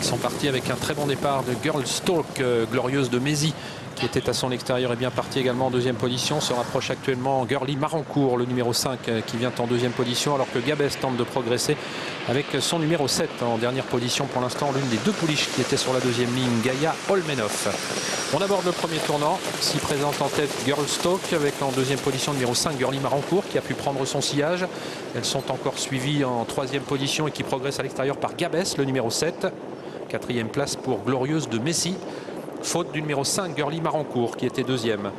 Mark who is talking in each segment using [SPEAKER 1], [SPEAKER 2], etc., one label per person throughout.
[SPEAKER 1] Ils sont partis avec un très bon départ de Girls Talk, glorieuse de Mézy, qui était à son extérieur et bien parti également en deuxième position. Se rapproche actuellement Girly Marancourt, le numéro 5, qui vient en deuxième position, alors que Gabès tente de progresser avec son numéro 7 en dernière position pour l'instant, l'une des deux pouliches qui étaient sur la deuxième ligne, Gaïa Olmenov. On aborde le premier tournant, s'y présente en tête Girls Talk avec en deuxième position numéro 5 Girly Marancourt qui a pu prendre son sillage. Elles sont encore suivies en troisième position et qui progressent à l'extérieur par Gabès, le numéro 7. Quatrième place pour Glorieuse de Mézy, faute du numéro 5 Girly Marancourt qui était deuxième.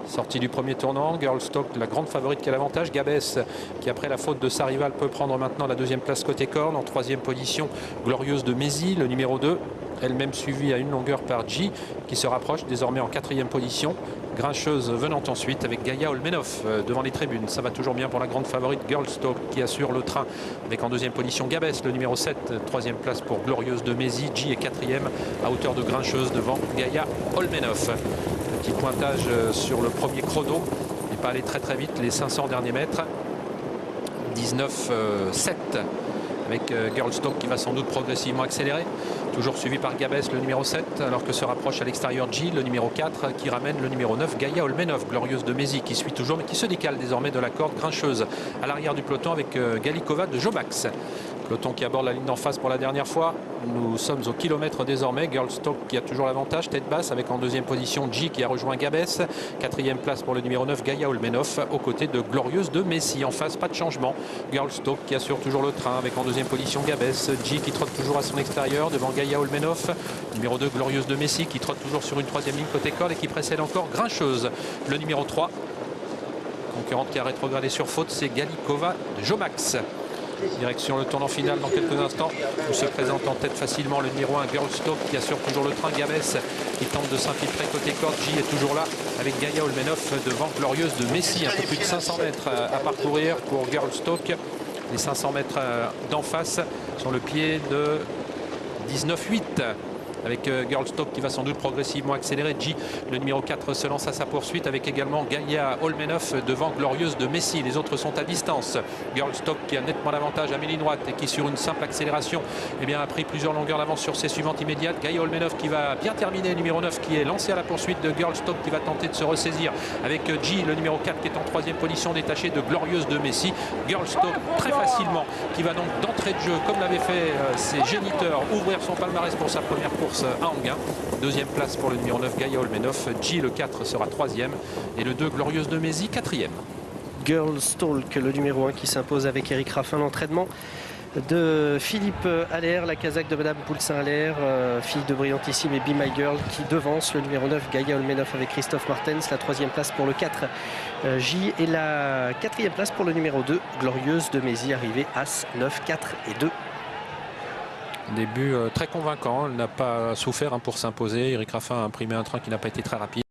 [SPEAKER 1] Sortie du premier tournant, Girls Talk, la grande favorite qui a l'avantage. Gabès qui après la faute de sa rivale peut prendre maintenant la deuxième place côté corne. En troisième position, Glorieuse de Mézy, le numéro 2. Elle-même suivie à une longueur par G qui se rapproche désormais en quatrième position. Grincheuse venant ensuite avec Gaïa Olmenov devant les tribunes. Ça va toujours bien pour la grande favorite Girls Talk qui assure le train avec en deuxième position Gabès, le numéro 7. Troisième place pour Glorieuse de Mézy. G est quatrième à hauteur de Grincheuse devant Gaïa Olmenov. Petit pointage sur le premier chrono. Il n'est pas allé très vite, les 500 derniers mètres. 19,7 avec Girls Talk qui va sans doute progressivement accélérer. Toujours suivi par Gabès, le numéro 7, alors que se rapproche à l'extérieur G, le numéro 4, qui ramène le numéro 9, Gaïa Olmenov, Glorieuse de Mézy, qui suit toujours, mais qui se décale désormais de la corde Grincheuse à l'arrière du peloton avec Galikova de Jomax. Peloton qui aborde la ligne d'en face pour la dernière fois. Nous sommes au kilomètre désormais. Girls Talk qui a toujours l'avantage, tête basse, avec en deuxième position G qui a rejoint Gabès. Quatrième place pour le numéro 9, Gaïa Olmenov, aux côtés de Glorieuse de Mézy. En face, pas de changement. Girls Talk qui assure toujours le train, avec en deuxième position Gabès. G qui trotte toujours à son extérieur devant Gaïa Olmenov. Numéro 2, Glorieuse de Mézy, qui trotte toujours sur une troisième ligne côté corde et qui précède encore Grincheuse. Le numéro 3, concurrente qui a rétrogradé sur faute, c'est Galikova de Jomax. Direction le tournant final dans quelques instants, où se présente en tête facilement le numéro 1 Girls Talk qui assure toujours le train. Gabès qui tente de s'infiltrer côté corde. J est toujours là avec Gaïa Olmenov devant Glorieuse de Mézy. Un peu plus de 500 mètres à parcourir pour Girls Talk. Les 500 mètres d'en face sur le pied de 19,8. Avec Girls Talk qui va sans doute progressivement accélérer. G, le numéro 4, se lance à sa poursuite avec également Gaïa Olmenov devant Glorieuse de Mézy. Les autres sont à distance. Girls Talk qui a nettement l'avantage à mi-ligne droite et qui sur une simple accélération a pris plusieurs longueurs d'avance sur ses suivantes immédiates. Gaïa Olmenov qui va bien terminer, numéro 9 qui est lancé à la poursuite de Girls Talk qui va tenter de se ressaisir avec G, le numéro 4 qui est en troisième position détaché de Glorieuse de Mézy. Girls Talk très facilement qui va donc d'entrée de jeu, comme l'avaient fait ses géniteurs, ouvrir son palmarès pour sa première course à Anguin. Deuxième place pour le numéro 9 Gaïa Olmenov. G, le 4, sera troisième et le 2 Glorieuse de Mézy quatrième.
[SPEAKER 2] Girls Talk, le numéro 1 qui s'impose avec Eric Raffin. L'entraînement de Philippe Allaire, la casaque de Madame Poulsin-Allaire, fille de Brillantissime et Be My Girl, qui devance le numéro 9 Gaïa Olmenov avec Christophe Martens. La troisième place pour le 4 J et la quatrième place pour le numéro 2 Glorieuse de Mézy, arrivée As 9, 4 et 2.
[SPEAKER 1] Début très convaincant, elle n'a pas souffert pour s'imposer. Eric Raffin a imprimé un train qui n'a pas été très rapide.